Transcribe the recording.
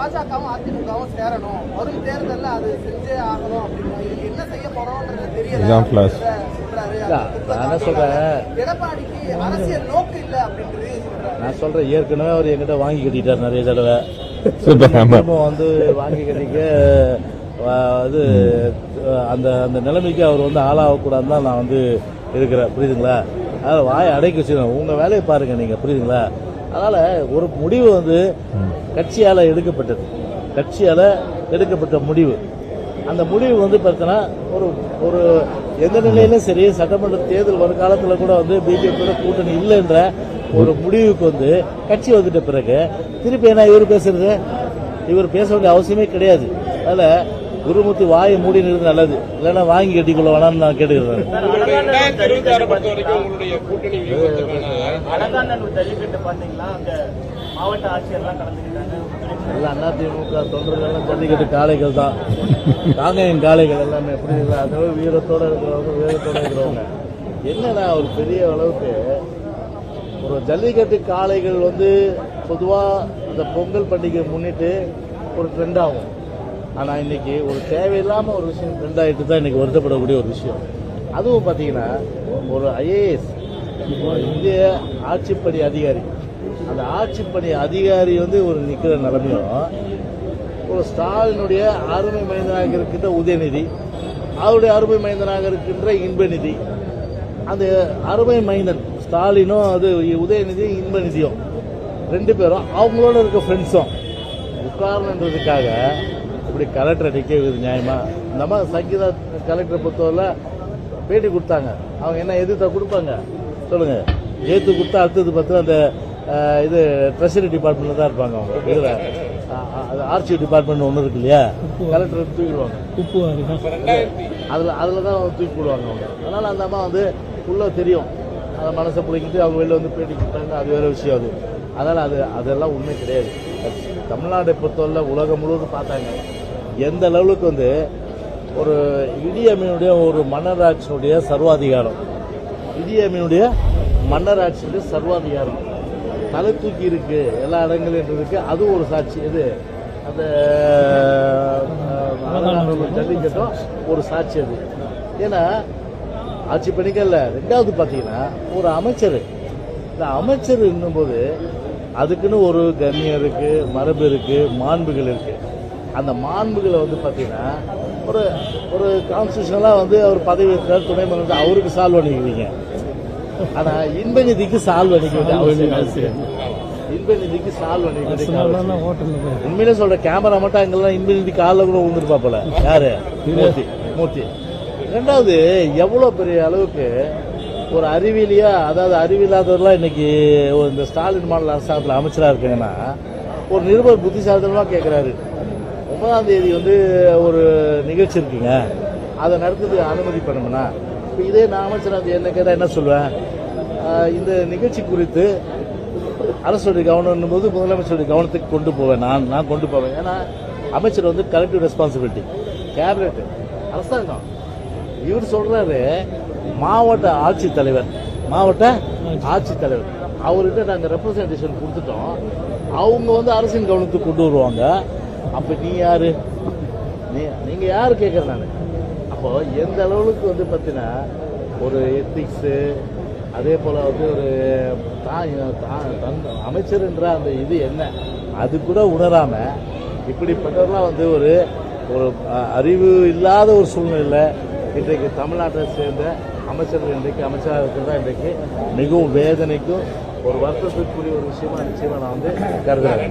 பாஜகவும் அதிமுகவும் சேரணும், வரும் தேர்தலில் அது செஞ்சே ஆகணும் அப்படின்னு என்ன செய்ய போறோம்ன்றது தெரியல சொல்றாரு. நான் சொல்றேன், எடப்பாடிக்கு அரசியல் நோக்கு இல்லை அப்படின்றது சொல்றாரு. நான் சொல்றேன், ஏற்கனவே அவர் எங்கிட்ட வாங்கி கட்டிட்டார் நிறைய தடவை. வந்து வாங்கி கட்டிக்க அது அந்த அந்த நிலைமைக்கு அவர் வந்து ஆளாகக்கூடாதுன்னு தான் நான் வந்து இருக்கிறேன், புரியுதுங்களா? அதனால் வாயை அடைக்க வச்சுக்கணும், உங்கள் வேலையை பாருங்கள் நீங்கள், புரியுதுங்களா? அதனால் ஒரு முடிவு வந்து கட்சியால் எடுக்கப்பட்ட முடிவு. அந்த முடிவு வந்து பார்த்தோன்னா ஒரு எந்த நிலையிலும் சரி, சட்டமன்ற தேர்தல் வருங்காலத்தில் கூட வந்து பிஜேபியோட கூட்டணி இல்லைன்ற ஒரு முடிவுக்கு வந்து கட்சி வந்துட்ட பிறகு திருப்பி என்ன இவர் பேச வேண்டிய அவசியமே கிடையாது. அதில் குருமூர்த்தி வாயை மூடி நிறுத்து நல்லது, இல்லைன்னா வாங்கி கட்டிக்கொள்ள வேணாம்னு நான் கேட்டுக்கிறேன். அதிமுக தொண்டர்கள் ஜல்லிக்கட்டு காளைகள் தான், காங்கையின் காளைகள் எல்லாமே, புரியுதுங்களா? அதாவது வீரத்தோட இருக்கிறவங்க என்னன்னா ஒரு பெரிய அளவுக்கு ஒரு ஜல்லிக்கட்டு காளைகள் வந்து பொதுவாக இந்த பொங்கல் பண்டிகை முன்னிட்டு ஒரு ட்ரெண்ட் ஆகும். ஆனால் இன்னைக்கு ஒரு தேவையில்லாமல் ஒரு விஷயம் ட்ரெண்ட் ஆகிட்டு தான் இன்னைக்கு வருத்தப்படக்கூடிய ஒரு விஷயம். அதுவும் பார்த்தீங்கன்னா ஒரு ஐஏஎஸ் இந்திய ஆட்சிப்பணி அதிகாரி, அந்த ஆட்சிப்பணி அதிகாரி வந்து ஒரு நிற்கிற நிலைமையும், ஒரு ஸ்டாலினுடைய அருமை மைந்தனாக இருக்கின்ற உதயநிதி, அவருடைய அருமை மைந்தனாக இருக்கின்ற இன்பநிதி, அந்த அருமை மைந்தன் ஸ்டாலினும் அது உதயநிதி இன்பநிதியும் ரெண்டு பேரும் அவங்களோட இருக்க ஃப்ரெண்ட்ஸும் உட்காரணுன்றதுக்காக இப்படி கலெக்டரை நிற்க வைக்கிறது நியாயமா? இந்த மாதிரி சங்கீதா கலெக்டரை பொறுத்தவரை பேட்டி கொடுத்தாங்க, அவங்க என்ன எதிர்த்தா கொடுப்பாங்க சொல்லுங்க? ஏற்று கொடுத்தா அடுத்தது பார்த்து அந்த இது ட்ரெஷரி டிபார்ட்மெண்ட்ல தான் இருப்பாங்க. அவங்க இதில் ஆர்சி டிபார்ட்மெண்ட் ஒன்று இருக்கு இல்லையா, கலெக்டரை தூக்கிடுவாங்க, அதில் தான் தூக்கி போடுவாங்க அவங்க. அதனால் அந்த அம்மா வந்து உள்ள தெரியும், அதை மனசை பிடிக்கிட்டு அவங்க வெளில வந்து பேட்டி கொடுத்தாங்க, அது வேறு விஷயம். அதனால் அதெல்லாம் உண்மை கிடையாது. தமிழ்நாட்டை பொறுத்தவரை உலகம் முழுவதும் பார்த்தாங்க எந்த லெவலுக்கு வந்து ஒரு இடியமீனுடைய ஒரு மன்னராட்சியினுடைய சர்வாதிகாரம், இடியமீனுடைய மன்னராட்சியுடைய சர்வாதிகாரம் தலை தூக்கி இருக்கு எல்லா இடங்களிலும் இருக்கு. அதுவும் ஒரு சாட்சி. இது அந்த ஜல்லிக்கட்டும் ஒரு சாட்சி. அது ஏன்னா ஆட்சி பணிக்கல்ல. ரெண்டாவது பார்த்தீங்கன்னா ஒரு அமைச்சர், இந்த அமைச்சர் என்னும்போது அதுக்குன்னு ஒரு கண்ணியம் இருக்கு, மரபு இருக்கு, மாண்புகள் இருக்கு. அந்த மாண்புகளை வந்து பார்த்தீங்கன்னா ஒரு கான்ஸ்டியூஷனலாக வந்து அவர் பதவி இருக்கிறார், துணை முதல்வர், அவருக்கு சால்வ் பண்ணிக்கிறீங்க. ஆனால் இன்பநிதிக்கு சால்வ் பண்ணிக்க அவசியம். இன்பநிதிக்கு சால்வ் பண்ணிக்க உண்மையிலே சொல்ற, கேமரா மட்டும் அங்கெல்லாம் இன்பநிதி காலில் கூட விழுந்துருப்பாப்பல. யாரு? மூர்த்தி. ரெண்டாவது, எவ்வளோ பெரிய அளவுக்கு ஒரு அறிவியலியா, அதாவது அறிவியலாதவர்களாம் இன்னைக்கு இந்த ஸ்டாலின் மாடல் அரசாங்கத்தில் அமைச்சராக இருக்காங்கன்னா, ஒரு நிருபர் புத்திசாலித்தனமாக கேட்குறாரு, 9ஆம் தேதி வந்து ஒரு நிகழ்ச்சி இருக்குங்க, அதை நடத்துறதுக்கு அனுமதி பண்ணணும்னா, இப்போ இதே நான் அமைச்சராக என்ன கேட்டால் என்ன சொல்வேன்? இந்த நிகழ்ச்சி குறித்து அரசுடைய கவனம் போது முதலமைச்சருடைய கவனத்துக்கு கொண்டு போவேன், நான் கொண்டு போவேன். ஏன்னா அமைச்சர் வந்து கலெக்டிவ் ரெஸ்பான்சிபிலிட்டி, கேபினெட், அரசாங்கம். இவர் சொல்றாரு மாவட்ட ஆட்சித்தலைவர், அவர்கிட்ட நாங்கள் ரெப்ரசன்டேஷன் கொடுத்துட்டோம், அவங்க வந்து அரசின் கவனத்துக்கு கொண்டு வருவாங்க. அப்போ நீ யாரு? நீங்க யாரு கேட்கறேன் நான். அப்போ எந்த அளவுக்கு வந்து பார்த்தீங்கன்னா ஒரு எத்திக்ஸு, அதே போல வந்து ஒரு அமைச்சர்ன்ற அந்த இது என்ன அது கூட உணராம இப்படிப்பட்டவர்களாம் வந்து ஒரு அறிவு இல்லாத ஒரு சூழ்நிலை இன்றைக்கு தமிழ்நாட்டை சேர்ந்த அமைச்சர்கள் இன்றைக்கு அமைச்சராக இருக்கிறதா இன்றைக்கு மிகவும் வேதனைக்கும் ஒரு வருத்தத்துக்குரிய ஒரு விஷயமா நிச்சயமா நான் வந்து கருதுகிறேன்.